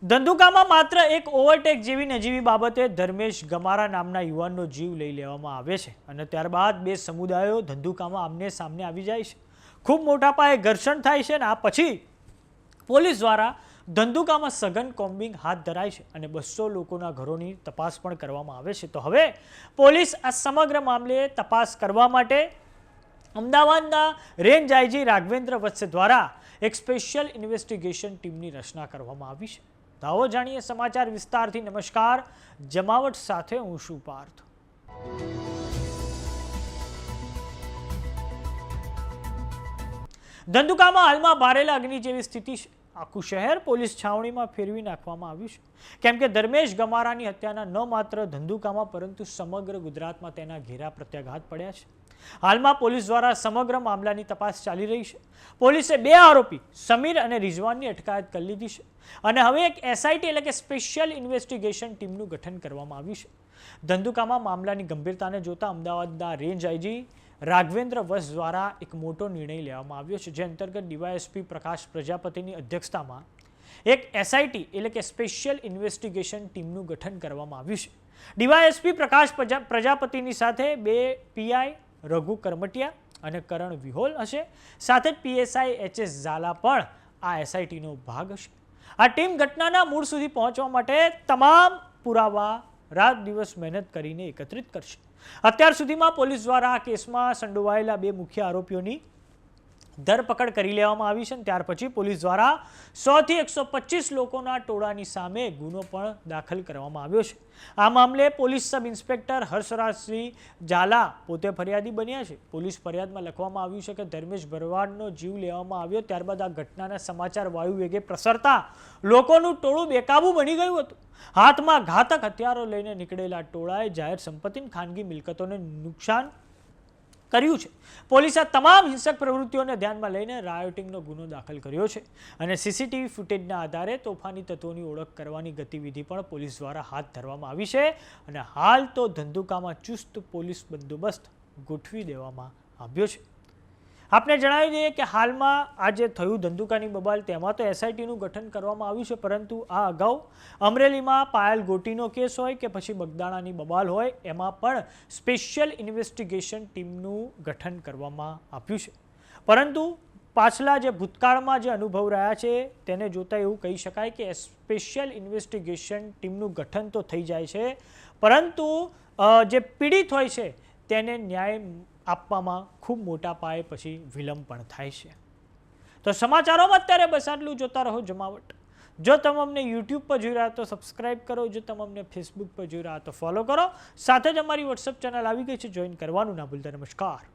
ધંધુકામાં માત્ર એક ઓવરટેક જેવી નજીવી બાબતે ધર્મેશ ગમારા નામના યુવાનનો જીવ લઈ લેવામાં આવે છે અને ત્યારબાદ બે સમુદાયો ધંધુકામાં આમને સામને આવી જાય છે. ખૂબ મોટા પાયે ઘર્ષણ થાય છે અને આ પછી પોલીસ દ્વારા ધંધુકામાં સઘન કોમ્બિંગ હાથ ધરાય છે અને 200 લોકોના ઘરોની તપાસ પણ કરવામાં આવે છે. તો હવે પોલીસ આ સમગ્ર મામલે તપાસ કરવા માટે અમદાવાદના રેન્જ આઈજી રાઘવેન્દ્ર વત્સ દ્વારા એક સ્પેશિયલ ઇન્વેસ્ટિગેશન ટીમની રચના કરવામાં આવી છે. આવો જાણીએ સમાચાર વિસ્તારથી. નમસ્કાર, જમાવટ સાથે હું છું પાર્થ. ધંધુકામાં હાલમાં ભારેલા અગ્નિ જેવી સ્થિતિ છે. આખું શહેર પોલીસ છાવણીમાં ફેરવી નાખવામાં આવ્યું છે, કેમ કે ધર્મેશ ગમારાની હત્યાના ન માત્ર ધંધુકામાં પરંતુ સમગ્ર ગુજરાતમાં તેના ઘેરા પ્રત્યાઘાત પડ્યા છે. હાલમાં પોલીસ દ્વારા સમગ્ર મામલાની તપાસ ચાલી રહી છે. પોલીસે બે આરોપી સમીર અને રિઝવાનની અટકાયત કરી લીધી છે અને હવે એક એસઆઈટી એટલે કે સ્પેશિયલ ઇન્વેસ્ટિગેશન ટીમનું ગઠન કરવામાં આવ્યું છે. ધંધુકામાં મામલાની ગંભીરતાને જોતા અમદાવાદના રેન્જ આઈજી રાઘવેન્દ્ર વત્સ દ્વારા એક મોટો નિર્ણય લેવામાં આવ્યો છે, જે અંતર્ગત ડીવાયએસપી પ્રકાશ પ્રજાપતિની અધ્યક્ષતામાં એક એસઆઈટી એટલે કે સ્પેશિયલ ઇન્વેસ્ટિગેશન ટીમનું ગઠન કરવામાં આવ્યું છે. ડીવાયએસપી પ્રકાશ પ્રજાપતિની સાથે બે પીઆઈ રઘુ કરમટિયા અને કરણ વિહોલ હશે. સાથે જ પીએસઆઈ એચએસ ઝાલા પણ આ એસઆઈટીનો ભાગ હશે. આ ટીમ ઘટનાના મૂળ સુધી પહોંચવા માટે તમામ પુરાવા રાત દિવસ મહેનત કરીને એકત્રિત કરશે. અત્યાર સુધીમાં પોલીસ દ્વારા આ કેસમાં સંડોવાયેલા બે મુખ્ય આરોપીઓની ધરપકડ કરી લેવામાં આવી છે. ત્યાર પછી પોલીસ દ્વારા 100 થી 125 લોકોના ટોળાની સામે ગુનો પણ દાખલ કરવામાં આવ્યો છે. આ મામલે પોલીસ સબ ઇન્સ્પેક્ટર હર્ષરાજસિંહ ઝાલા પોતે ફરિયાદી બન્યા છે. પોલીસ ફરિયાદમાં લખવામાં આવ્યું છે કે ધર્મેશ ભરવાડનો જીવ લેવામાં આવ્યો ત્યારબાદ આ ઘટનાના સમાચાર વાયુ વેગે પ્રસરતા લોકોનું ટોળું બેકાબુ બની ગયું હતું. હાથમાં ઘાતક હથિયારો લઈને નીકળેલા ટોળાએ જાહેર સંપત્તિ ખાનગી મિલકતોને નુકસાન કર્યું છે. પોલીસે તમામ હિંસક પ્રવૃત્તિઓને ધ્યાનમાં લઈને રાયોટિંગનો ગુનો દાખલ કર્યો છે અને સીસીટીવી ફૂટેજના આધારે તોફાની તત્વોની ઓળખ કરવાની ગતિવિધિ પણ પોલીસ દ્વારા હાથ ધરવામાં આવી છે અને હાલ તો ધંધુકામાં ચુસ્ત પોલીસ બંદોબસ્ત ગોઠવી દેવામાં આવ્યો છે. આપને જણાવી દઈએ કે હાલમાં આ જે થયું ધંધુકાની બબાલ, તેમાં તો એસઆઈટીનું ગઠન કરવામાં આવ્યું છે, પરંતુ આ અગાઉ અમરેલીમાં પાયલ ગોટીનો કેસ હોય કે પછી બગદાણાની બબાલ હોય, એમાં પણ સ્પેશિયલ ઇન્વેસ્ટિગેશન ટીમનું ગઠન કરવામાં આવ્યું છે. પરંતુ પાછલા જે ભૂતકાળમાં જે અનુભવ રહ્યા છે તેને જોતા એવું કહી શકાય કે સ્પેશિયલ ઇન્વેસ્ટિગેશન ટીમનું ગઠન તો થઈ જાય છે, પરંતુ જે પીડિત હોય છે તેને ન્યાય આપવામાં ખૂબ મોટા પાયે પછી વિલંબ પણ થાય છે. તો સમાચારોમાં અત્યારે બસ આટલું. જોતા રહો જમાવટ. જો તમે અમને યુટ્યુબ પર જોઈ રહ્યા તો સબસ્ક્રાઇબ કરો, જો તમે અમને ફેસબુક પર જોઈ રહ્યા તો ફોલો કરો. સાથે જ અમારી વોટ્સઅપ ચેનલ આવી ગઈ છે, જોઈન કરવાનું ના ભૂલતા. નમસ્કાર.